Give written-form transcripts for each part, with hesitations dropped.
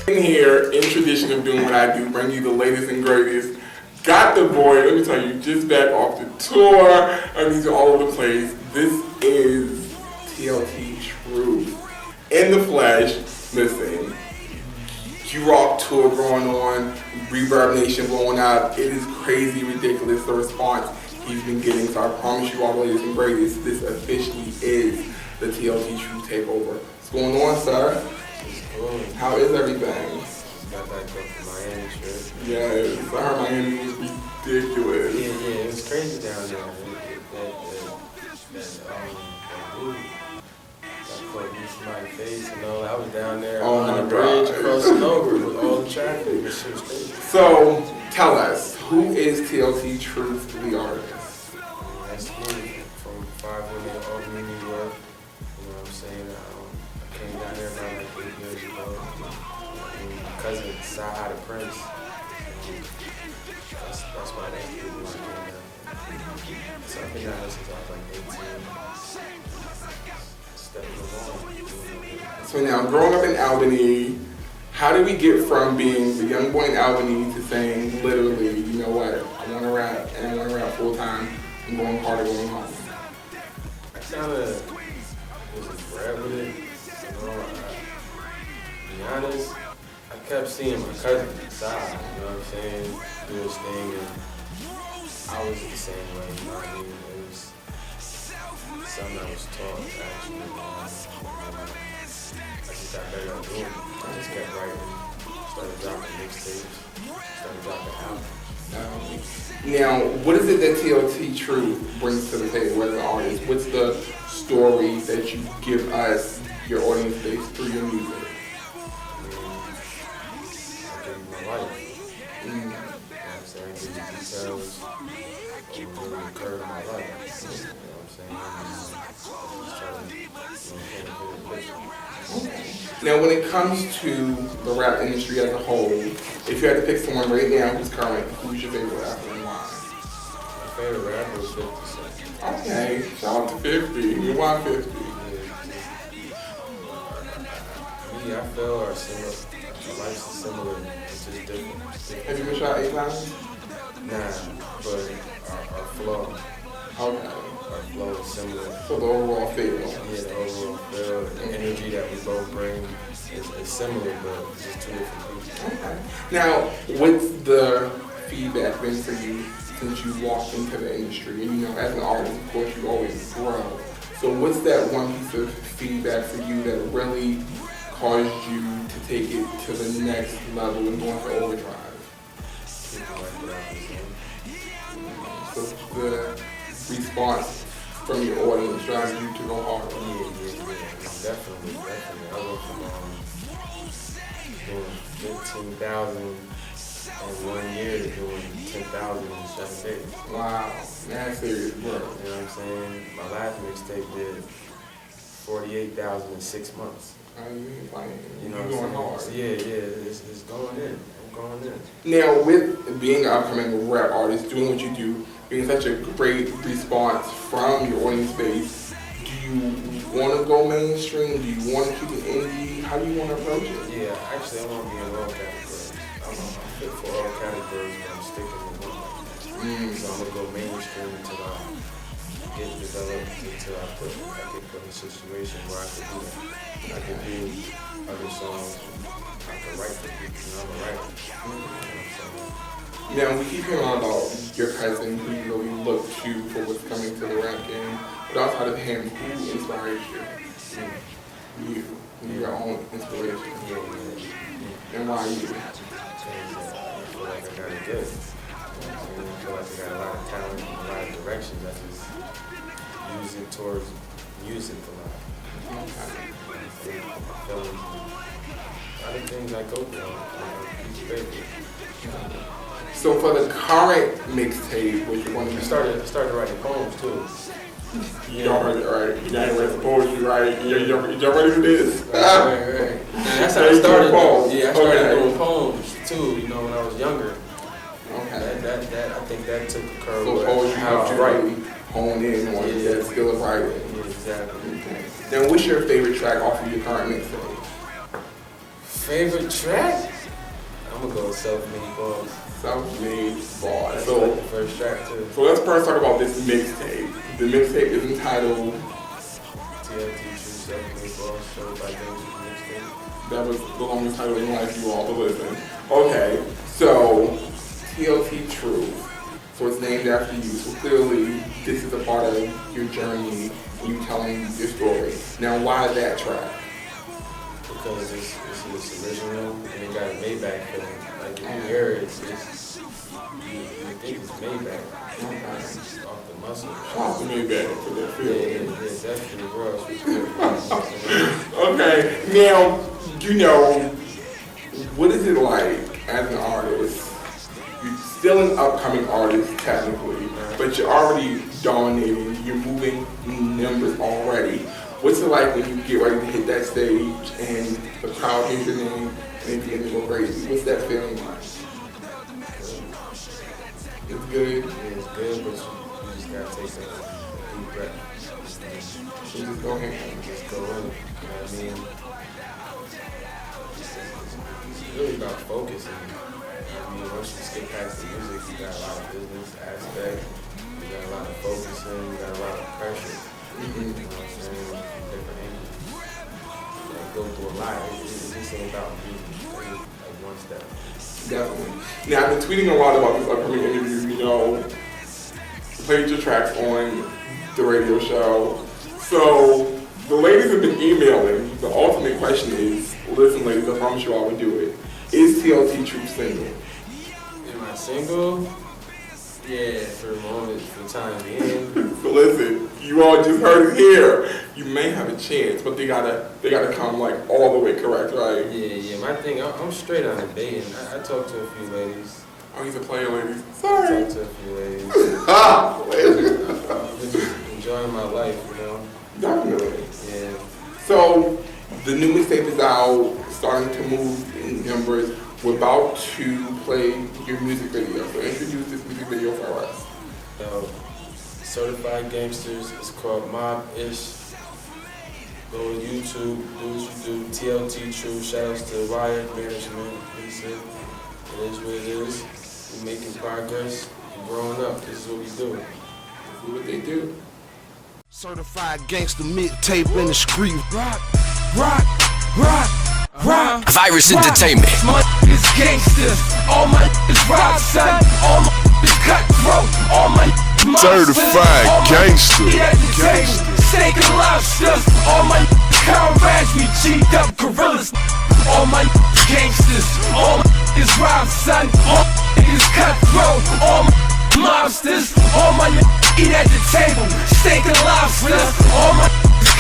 Here, in tradition of doing what I do, bring you the latest and greatest. Got the boy, let me tell you, just back off the tour. I mean, all over the place. This is TLT Truth. In the flesh, listen, Q-Rock tour going on, Reverb Nation blowing up. It is crazy, ridiculous, the response he's been getting. So I promise you all the latest and greatest. This officially is the TLT Truth takeover. What's going on, sir? How is everything? Got back up from Miami trip. Yes, I heard Miami was ridiculous. Yeah, it was crazy down there. That dude got caught in somebody's face, you know. I was down there on the bridge crossing over with all the traffic. This shit was crazy. So, tell us, who is TLT Truth, the artist? That's me from 500 Albany, New York. You know what I'm saying? I came down there about like 8 years ago. My cousin Saha the Prince. That's why they did what I came down. So I've been down there since I was like 18. Stepping along. So now, growing up in Albany, how did we get from being the young boy in Albany to saying, literally, you know what, I want to rap, and I want to rap full time, and going harder, going home? I kind of was bred with it. You know, to be honest, I kept seeing my cousin inside, you know what I'm saying, do his thing, and I was the same way, you know what I mean? It was something I was taught, actually. I just got better at doing it. I just kept writing, started dropping mixtapes, started dropping albums. Now, what is it that TLT Truth brings to the table as an artist? What's the story that you give us, your audience base, through your music? You know what I'm saying? I give you details of what occurred in my life. You know what I'm saying? Just trying to, Now, when it comes to the rap industry as a whole, if you had to pick someone right now who's current, who's your favorite rapper and why? My favorite rapper is 50 Cent. Okay, shout out to 50. You want 50? Me, I feel are similar. Our lives are similar. It's just different. Have you been shot 8 times? Nah, but our flow. Okay. Our flow is similar. So the overall feel. Yeah, the overall feel, the energy that we both bring is similar, but it's just two different people. Okay. Now, what's the feedback been for you since you walked into the industry? And you know, as an artist, of course, you always grow. So what's that one piece of feedback for you that really caused you to take it to the next level and go into overdrive? So the response from your audience drives you to go harder. Yeah. Definitely. I went from doing 15,000 in 1 year to doing 10,000 in 7 days. Wow, that's serious work. You know what I'm saying? My last mixtape did 48,000 in 6 months. You know, You're going hard. Yeah, it's going in. I'm going in. Now, with being an upcoming rap artist, doing what you do, being such a great response from your audience base, do you want to go mainstream? Do you want to keep it indie? How do you want to approach it? Yeah, actually, I want to be in all categories. I'm fit for all categories, but I'm sticking with one. So I'm going to go mainstream until I get developed, until I get put in a situation where I can do that. I can do other songs. I can write for people. You know, I'm a writer. You know what I'm saying? Now, we keep hearing about your cousin who you really look to for what's coming to the rap game. But outside of him, who inspires you? You, your own inspiration. And why you? I feel like I got it good. I feel like I got a lot of talent in a lot of directions. I just use it towards music a lot. Feelings, a lot of things I go through. So for the current mixtape, which one I started writing poems too. Y'all heard it, right? You gotta write some poetry, right? Y'all ready for this? Right. That's how I started. Yeah, I started doing poems too, you know, when I was younger. Okay. That I think that took a curve. So poetry helped you really hone in on that skill of writing. Yeah, exactly. Okay. Then what's your favorite track off of your current mixtape? Favorite track? I'm gonna go with Self-Made Boss. Self-Made Boss. That's So, like the first track too. so let's first talk about this mixtape. The mixtape is entitled TLT True Self-Made Boss, showed by James Mixtape. That was the longest title in life you all to listen. Okay, so TLT True. So it's named after you. So clearly this is a part of your journey, you telling your story. Now why that track? Because it's original and it got a Maybach feeling. Like if you hear it, you think it's Maybach. It's off the muscle. Shout to Maybach for that feel. Yeah, definitely bro. Okay, now, you know, what is it like as an artist? You're still an upcoming artist, technically, but you're already dominating, you're moving numbers already. What's it like when you get ready to hit that stage and the crowd hears your name and they begin to go crazy? What's that feeling like? It's good? Yeah, it's good, but you just gotta take a deep breath. So just go ahead. Just go in. You know what I mean? It's really about focusing. I mean, once you skip past the music, you got a lot of business aspect, you got a lot of focusing, you got a lot of pressure. You know what I'm saying? From different angles. You go through a lot. It's just about music. Like one step. Definitely. Now, I've been tweeting a lot about this upcoming interview. You know, played your tracks on the radio show. So, the ladies have been emailing. The ultimate question is, listen ladies, I promise you I would do it. Is TLT True single? Am I single? Yeah, for a moment, for the time being. So listen, you all just heard it here. You may have a chance, but they gotta come like all the way correct, right? Yeah. My thing, I'm straight on the dating. I talked to a few ladies. Oh, he's a player, ladies. I Sorry. talked to a few ladies. Ah, I'm just enjoying my life, you know? definitely. Yeah. So the new mixtape is out, starting to move in numbers. We're about to play your music video. So introduce this music video for us. Certified Gangsters, it's called Mob-ish. Go to YouTube, do what you do. TLT True, shoutouts to Riot Management. It is what it is. We're making progress. We're growing up. This is what we do. This is what they do. Certified gangster mixtape in the street. Rock. Virus Entertainment. My is gangsters. All my is rock, son. All my is cutthroat. All my Certified gangster. Steak and lobsters. All my comrades, we G'd up gorillas. All my gangsters. All my is rock, son. All my is cutthroat. All my mobsters. All my eat at the table. Steak and lobsters. All my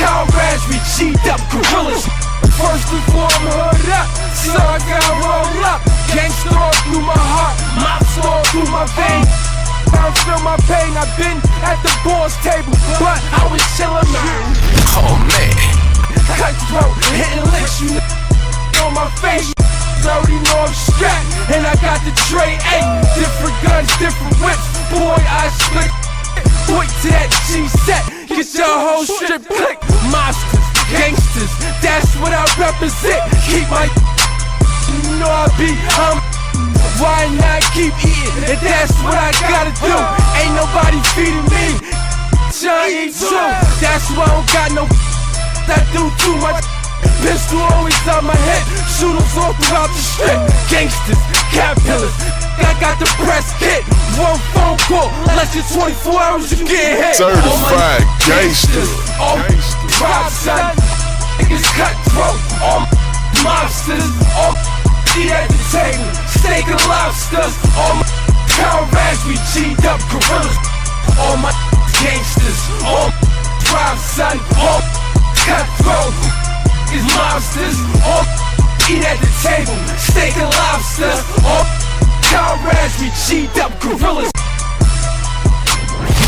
comrades, we G'd up gorillas. First and foremost, hood up, so I gotta roll up. Gangsta all through my heart, mops all through my veins. I feel my pain, I've been at the boss table, but I was chillin' out. Oh man. Cutthroat, hitting licks, you on my face. You already know I'm strapped, and I got the tray A. Different guns, different whips, boy, I split. Point to that G-set, get your whole strip click. Monsters. Gangsters, that's what I represent. Keep my you know I be why not keep eating? And that's what I gotta do. Ain't nobody feeding me. Johnny too. That's why I don't got no I do too much. Pistol always on my head. Shooters all throughout the strip. Gangsters, cat pillars. I got the press kit. One phone call, less than 24 hours you get hit. Certified gangster. All my rock, son. Niggas cutthroat. All my mobsters. All my eat at the table. Steak and lobsters. All my comrades, we G'd up gorillas. All my gangsters. All my rock, son. All my cutthroat. Is mobsters. All my eat at the table. Steak and lobsters. All comrades, we G'd up gorillas.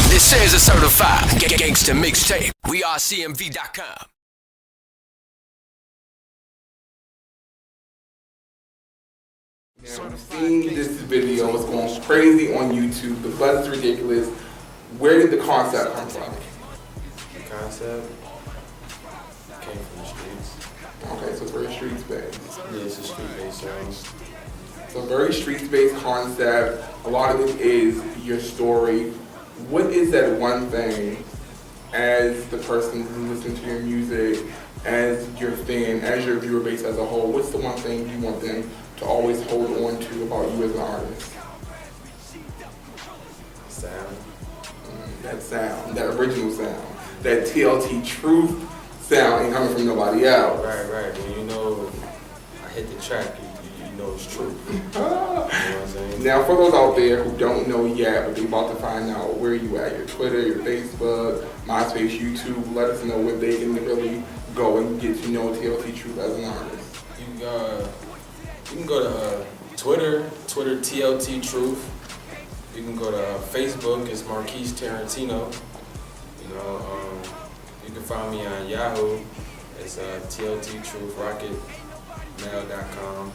This is a certified gangster mixtape. We are CMV.com. Now, we've seen this video, it's going crazy on YouTube, the buzz is ridiculous. Where did the concept come from? The concept came from the streets. Okay, so it's very streets-based. Yeah, it's a street-based song. So very streets-based concept. A lot of it is your story. What is that one thing, as the person who listens to your music, as your fan, as your viewer base as a whole, what's the one thing you want them to always hold on to about you as an artist? Sound. That sound, that original sound, that TLT truth sound ain't coming from nobody else. Right. When you know I hit the track, you know it's true. You know what I'm saying? Now, for those out there who don't know yet, but they're about to find out where you at, your Twitter, your Facebook, MySpace, YouTube, let us know where they can really go and get to know TLT Truth as an artist. You can go to Twitter TLT Truth. You can go to Facebook, it's Marquise Tarantino. You know, you can find me on Yahoo. It's TLT Truth, rocketmail.com.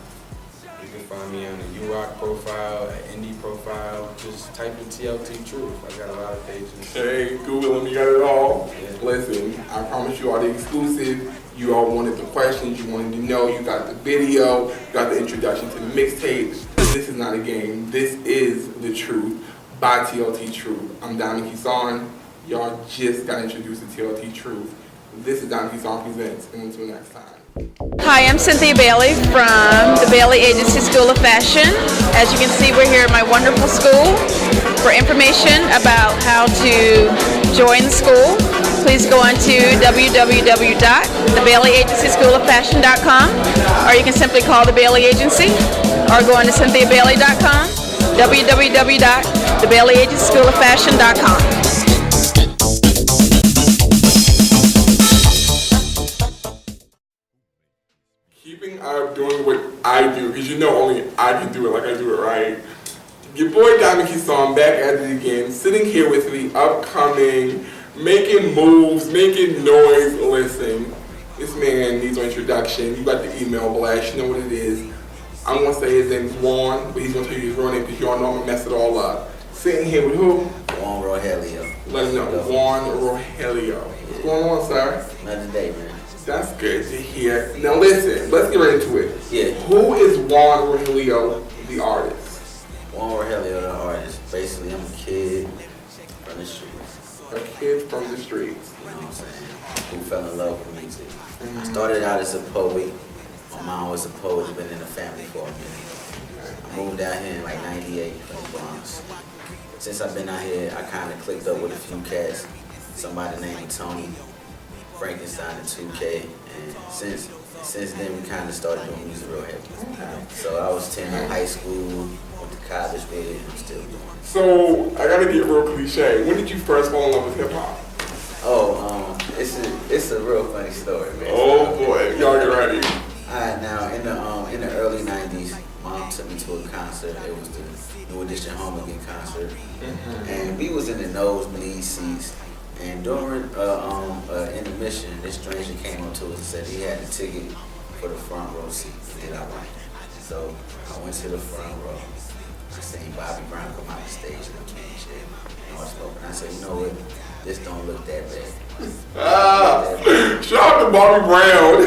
You can find me on the URock profile, Indie profile. Just type in TLT Truth. I got a lot of pages. Hey, Google them, you got it all. Yeah. Listen, I promise you all the exclusive. You all wanted the questions, you wanted to know, you got the video, you got the introduction to the mixtape. This is not a game, this is the truth by TLT Truth. I'm Diamond Kesawn. Y'all just got introduced to TLT Truth. This is Diamond Kesawn Presents, and until next time. Hi, I'm Cynthia Bailey from the Bailey Agency School of Fashion. As you can see, we're here at my wonderful school. For information about how to join the school, please go on to www.thebaileyagencyschooloffashion.com, or you can simply call the Bailey Agency, or go on to cynthiabailey.com, www.thebaileyagencyschooloffashion.com. Keeping up doing what I do, because you know only I can do it like I do it, right? Your boy Diamond Kesawn back at it again, sitting here with the upcoming, making moves, making noise. Listen, this man needs an introduction. You got the email blast, you know what it is. I'm going to say his name's Juan, but he's going to tell you his real name because y'all know I'm going to mess it all up. Sitting here with who? Juan Rogelio. Let us know, Juan Rogelio. What's going on, sir? Another day, man. That's good to hear. Now listen, let's get right into it. Yeah. Who is Juan Rogelio, the artist? Juan Rogelio, the artist. Basically, I'm a kid from the streets. A kid from the streets. You know what I'm saying? Who fell in love with music. I started out as a poet. My mom was a poet, been in the family for a minute. I moved out here in like 98 from the Bronx. Since I've been out here, I kind of clicked up with a few cats. Somebody named Tony, Frankenstein, and 2K. And since then, we kind of started doing music real heavy. So I was 10 in high school, went to college with it, and I'm still doing it. So I gotta get real cliche. When did you first fall in love with hip hop? Oh, it's a real funny story, man. Oh boy, y'all get ready. Alright, now in the early '90s, Mom took me to a concert. It was the New Edition Home Again concert, and we was in the nosebleed seats. And during intermission, this stranger came up to us and said he had a ticket for the front row seat. Did I like it? So I went to the front row. I seen Bobby Brown come out the stage in the king chair. And I was smoking. I said, you know what? This don't look that bad. Shout out to Bobby Brown.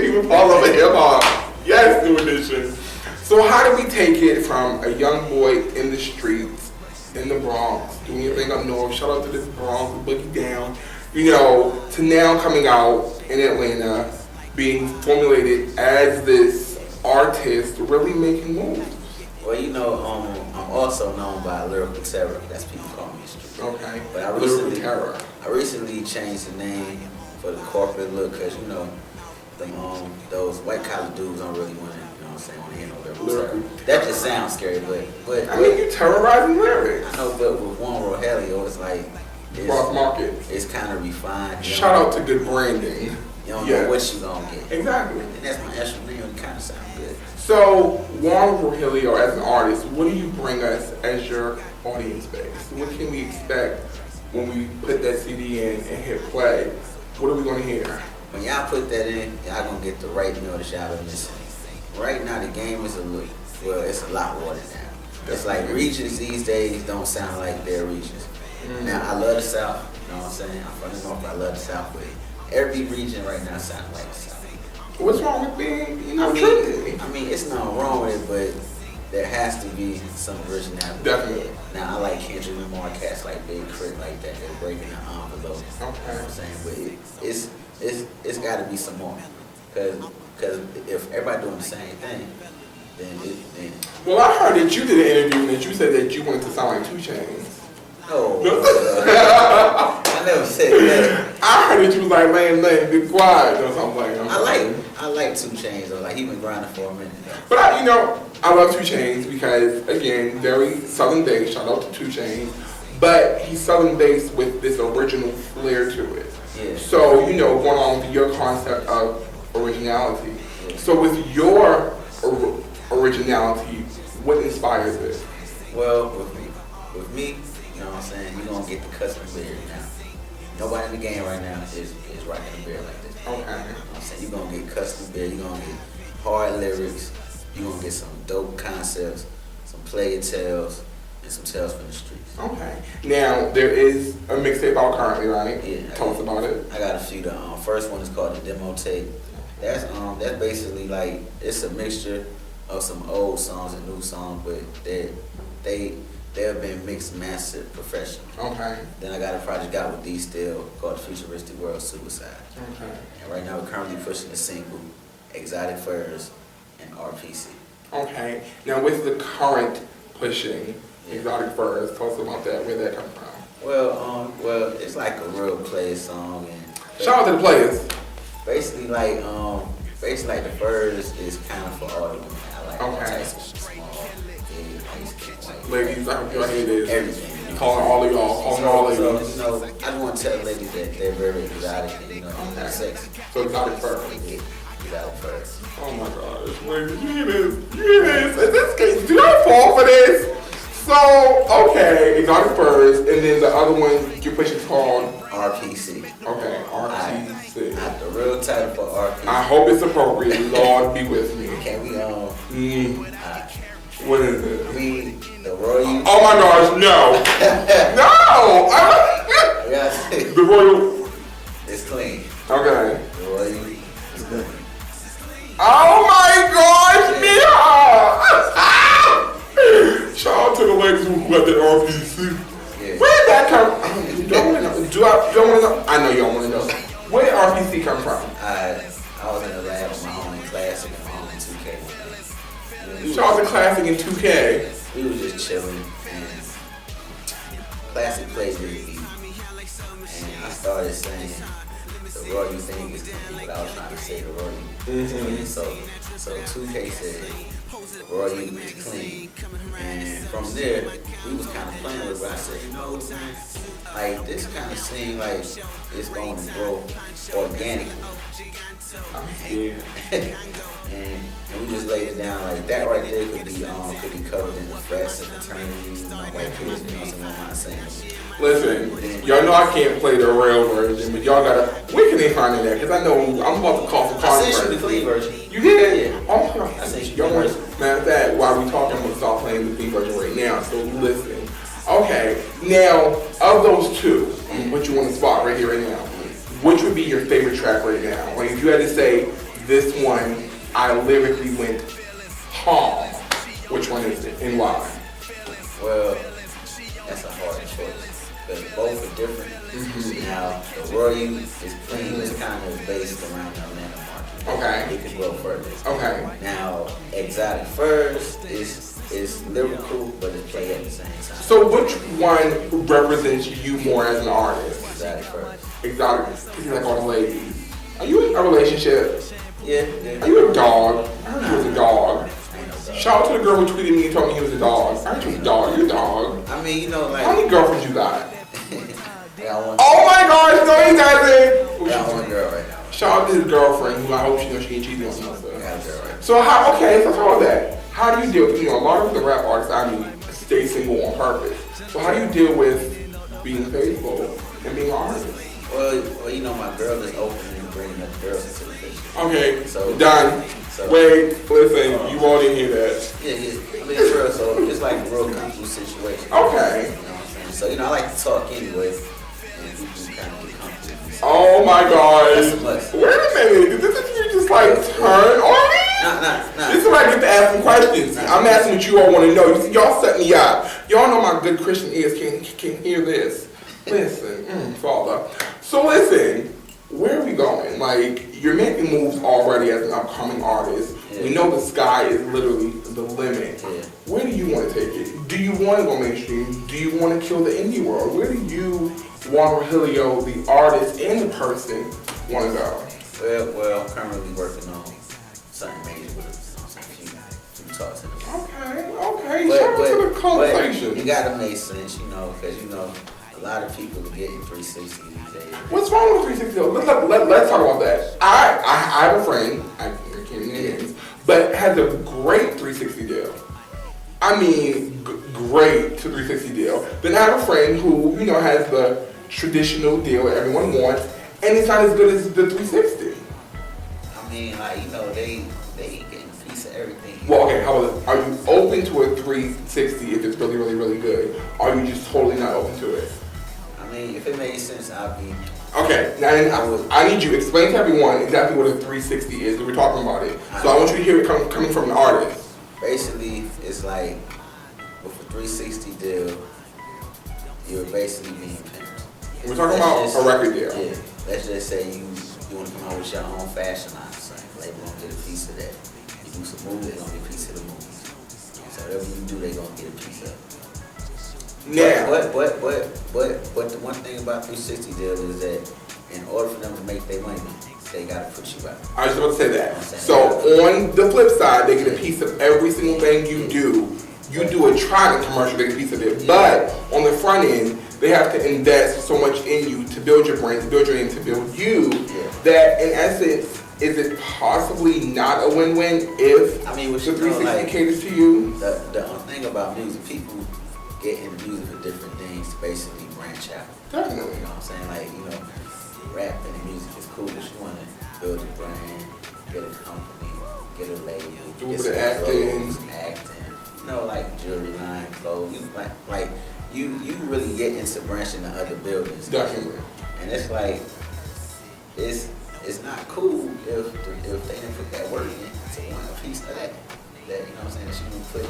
He was all over hip hop. Yes, New Edition. So how do we take it from a young boy in the streets, in the Bronx, doing anything up north, shout out to this Bronx, Boogie Down, you know, to now coming out in Atlanta, being formulated as this artist, really making moves? Well, you know, I'm also known by Lyrical Terror. That's people call me street. Okay. But I recently changed the name for the corporate look because, you know, those white collar dudes don't really want to, you know what I'm saying, want to hear no lyrical terror. That just sounds scary, but I mean, you're terrorizing lyrics. I know, but with Juan Rogelio, it's like, Cross market. It's kind of refined. Shout out to good branding. You don't know what you gonna get. Exactly. And that's my actual name. It kind of sounds good. So, Juan Rogelio, as an artist, what do you bring us as your audience base? What can we expect when we put that CD in and hit play? What are we going to hear? When y'all put that in, y'all gonna get the right notice y'all been missing. Right now, the game is a look. Well, it's a lot watered down. It's like regions these days don't sound like their regions. Now, I love the South, you know what I'm saying? I'm from the North, but I love the South, but every region right now sounds like the South. What's wrong with being, I mean, it's nothing wrong with it, but there has to be some originality. Definitely. Now, I like Kendrick Lamar, cats like Big Crit like that. They're breaking the envelope. You know what I'm saying? But it's got to be some more. Because if everybody doing the same thing, then. Well, I heard that you did an interview and that you said that you wanted to sound like 2 Chainz. No. I never said that. I heard that you was like, man, be quiet or something like that. I like 2 Chainz though. Like he been grinding for a minute. But I love 2 Chainz because again, very Southern based. Shout out to 2 Chainz, but he's Southern based with this original flair to it. Yeah. So going on with your concept of originality. Yeah. So with your originality, what inspires it? Well, with me, you know what I'm saying, you're gonna get the custom beard now. Nobody in the game right now is rocking a beard like this. Okay. You know what I'm saying? You're gonna get custom beard, you're gonna get hard lyrics, you're gonna get some dope concepts, some player tales, and some tales from the streets. Okay. Now, there is a mixtape out currently, right? Yeah. Tell us about it. I got a few. The first one is called the Demo Tape. That's basically like, it's a mixture of some old songs and new songs, but they have been mixed, mastered, professional. Okay. Then I got a project out with D Still called Futuristic World Suicide. Okay. And right now we're currently pushing the single Exotic Furs and RPC. Okay. Now with the current pushing Exotic Furs, tell us about that. Where'd that come from? Well, it's like a real play song, and shout out to the players. Basically, like the Furs is kind of for all the women. I like all types of small, big, white, ladies, I hope y'all hear this. Everything. Calling all of y'all, calling all ladies. So, I just want to tell ladies that they're very exotic and they're sexy. So Exotic Furs. Exotic Furs. Oh my gosh, ladies, you hear this? You hear this? In this case, do not fall for this. So, okay, Exotic Furs, and then the other one you're pushing called RPC. Okay, RPC. The real title for RPC. I hope it's appropriate. Lord be with me. Can we what is it? The Royal. Oh my gosh, no. No! The Royal. It's clean. Okay. The Royal is good. Oh my gosh, yeah! Shout out to the ladies who got that RPC. Yeah. Where did that come from? You don't want to know. Do I want to know? I know you don't want to know. Where did RPC come from? I was in the lab with my homie Classic and my homie 2K. Shout out to Classic and 2K. We was just chilling, and Classic played this beat, and I started saying the Royal thing is coming, but I was trying to say the Royal. So 2K said Royal is clean, and from there we was kind of playing with it. I said, like this kind of seemed like it's going to grow organically. And we just laid it down like that right there could be covered in the press and attorneys and white kids, I'm not saying. Listen, y'all know I can't play the real version, but y'all gotta. Where can they find it at? Because I know I'm about to call for controversy. I sent you the clean version. You did? Yeah. Oh my God. I sent you Y'all the want? version. Matter of fact, while we talking, I'm gonna start playing the clean version right now. So listen. Okay. Now, of those two, what you want to spot right here, right now? Which would be your favorite track right now? Like if you had to say this one, I lyrically went hard. Which one is it and why? Well, that's a hard choice. Because both are different. Now, the Royal is clean. It's kind of based around the Atlanta market. Okay. It can go further. Okay. Now, Exotic Furs is lyrical, but it's played at the same time. So which one represents you more as an artist? Exotic Furs. Exotic, because you like all the ladies. Are you in a relationship? Yeah. Are you a dog? I heard you was a dog. Shout out to the girl who tweeted me and told me he was a dog. I heard you was a dog. You're a dog. I mean, like. How many girlfriends you got? Oh my gosh, no he doesn't! I got one girl right now. Shout out to his girlfriend who I hope she knows she ain't cheating on you. I got a girl right now. So how, okay, so how about that? How do you deal with, a lot of the rap artists, stay single on purpose. So how do you deal with being faithful and being an artist? Well, my girl is open and bringing up girls into the picture. Okay, so done. So, Wait, listen, you all didn't hear that. yeah. I mean, it's real. So it's like a real comfortable situation. Okay. You know what I'm saying? So I like to talk anyway, and people kind of get comfortable. Oh my That's a gosh. must. Wait a minute. Did this you just like turn on me? Nah. This is when I get to ask some questions. I'm asking what you all want to know. You see, y'all set me up. Y'all know my good Christian ears can hear this. Listen, Father. So listen, where are we going? Like, you're making moves already as an upcoming artist. Yeah. We know the sky is literally the limit. Yeah. Where do you want to take it? Do you want to go mainstream? Do you want to kill the indie world? Where do you, Juan Rogelio, the artist and the person, want to go? Well, I'm currently working on something major with a few talks in the Okay. Shout out to the conversation. You gotta make sense, because a lot of people are getting 360 these days. What's wrong with 360 though? Let's talk about that. I have a friend, I can't name names, but has a great 360 deal. I mean, great to 360 deal. Then I have a friend who, has the traditional deal that everyone wants, and it's not as good as the 360. I mean, they getting a piece of everything. Well, okay, how about this? Are you open to a 360 if it's really, really, really good? Or are you just totally not open to it? I mean, if it made sense, I'd be. Okay, now I need you to explain to everyone exactly what a 360 is, because we're talking about it. So I want you to hear it coming from an artist. Basically, it's like, with a 360 deal, you're basically being pimped. We're talking about a record deal. Yeah, let's just say you want to come out with your own fashion line, so label gonna get a piece of that. You do some movies, they gonna get a piece of the movies. So whatever you do, they gonna get a piece of it. Now, But the one thing about 360 deal is that in order for them to make their money, they gotta put you out. I was about to say that. So on the flip side, they get a piece of every single thing you do. You do a Trident commercial, they get a piece of it. But on the front end, they have to invest so much in you to build your brand, to build your name, to build you, that in essence, is it possibly not a win-win if I mean, the 360 caters to you? The thing about music, people get into music for different things to basically branch out. Definitely. You know what I'm saying? Rapping and music is cool, but you want to build your brand, get a company, get a label, Do get a bit of acting, like jewelry line, clothes. You really get into branching to other buildings. Definitely. And it's like, it's not cool if they didn't put that work in to want a piece of that. That, you know what I'm saying, that you didn't put.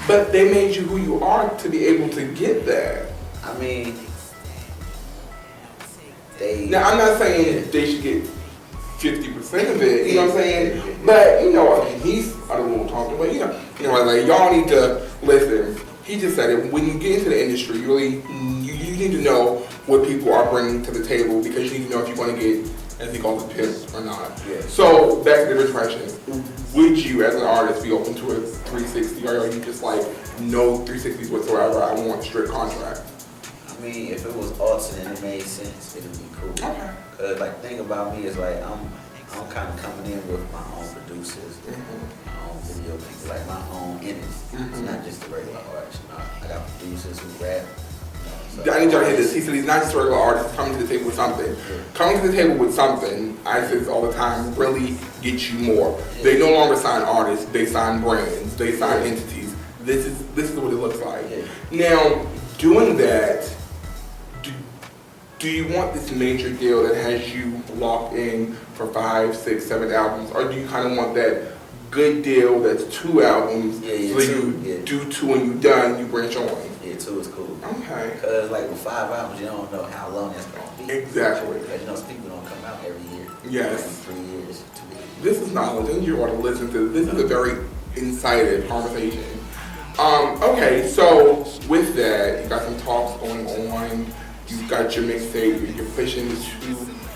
But they made you who you are to be able to get that. I mean, Now, I'm not saying they should get 50% of it, you know what I'm saying? But, he's a little talking, but, like, y'all need to listen. He just said it. When you get into the industry, you need to know what people are bringing to the table, because you need to know if you're going to get, as he calls it, pimped or not. Yeah. So, back to the question. Would you, as an artist, be open to a 360, or are you just like, no 360s whatsoever, I want a strict contract? I mean, if it was alternate and it made sense, it'd be cool. Okay. Cause the thing about me is like, I'm kind of coming in with my own producers, my own video people, like my own entities. It's not just a regular artist. I got producers who rap. I need y'all to hear this. He said he's not just a regular artist coming to the table with something. Coming to the table with something, I say this all the time, really gets you more. They no longer sign artists, they sign brands, they sign entities. This is what it looks like. Now, doing that, do you want this major deal that has you locked in for 5, 6, 7 albums, or do you kind of want that good deal that's 2 albums, so you do 2 and you done, you branch on? Yeah, 2 is cool. Okay. Because like with 5 albums, you don't know how long that's going to be. Exactly. Because people don't come out every year. Yes. Every 3 years, 2 years. This is knowledge, and you ought to listen to this. This is a very incited conversation. Okay, so with that, you got some talks going on. You've got your mixtape. You're pushing the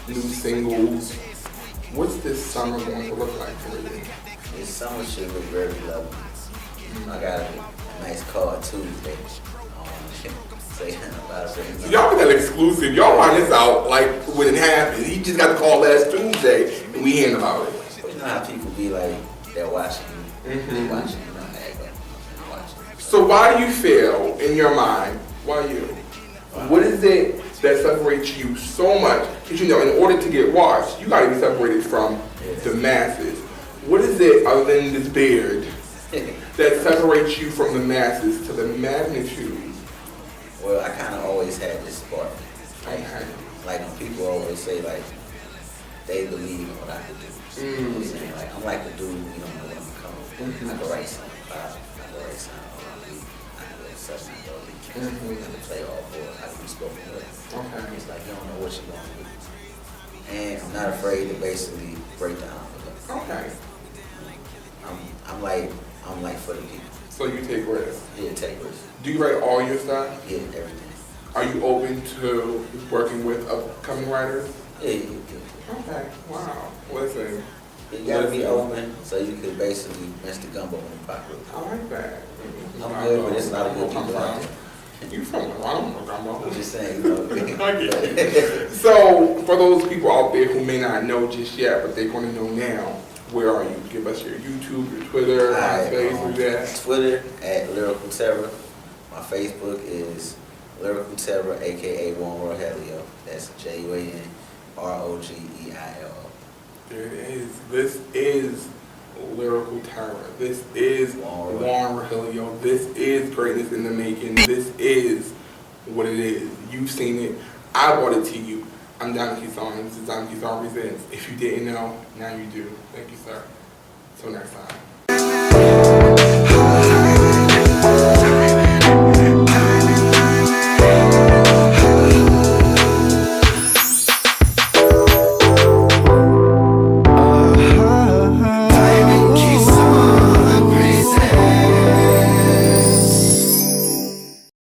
2 new singles. What's this summer going to look like for you? This summer should look very lovely. I got a nice call Tuesday. Say about it. So y'all got that exclusive. Y'all find this out like when it happened. He just got the call last Tuesday, and we hearing about it. But you know how people be like, they're watching you, watching you, watching. So why do you feel, in your mind, why you? What is it that separates you so much? Because in order to get watched, you gotta be separated from the masses. What is it other than this beard that separates you from the masses to the magnitude? Well, I kind of always had this spark. Okay. Like when people always say like they believe in what I could do. You know what I'm saying? Like I'm like the dude you don't know what I'm becoming. I can write something about it. I can write something about me. I can write something about me. I can play all four. I can be spoken with. Okay. It's like you don't know what you're going to do. And I'm not afraid to basically break down for them. Okay. I'm like for the people. So you take risks. Yeah, take risks. Do you write all your stuff? Yeah, everything. Are you open to working with upcoming writers? Yeah. Okay. Wow. Listen. You gotta be open so you could basically mess the gumbo when it pop up. I like that. I'm good, but there's a lot of good people out there. You from Alabama? I'm just saying, you know. I get it. So, for those people out there who may not know just yet, but they're going to know now, where are you? Give us your YouTube, your Twitter, Facebook. Twitter at Lyrical Terror. My Facebook is Lyrical Terror, aka One Rogelio. That's JUANROGEILO. There it is. This is Lyrical Terror. This is Juan Rogelio. This is greatness in the making. This is what it is. You've seen it. I brought it to you. I'm Diamond Kesawn. This is Diamond Kesawn Presents. If you didn't know, now you do. Thank you, sir. Till next time.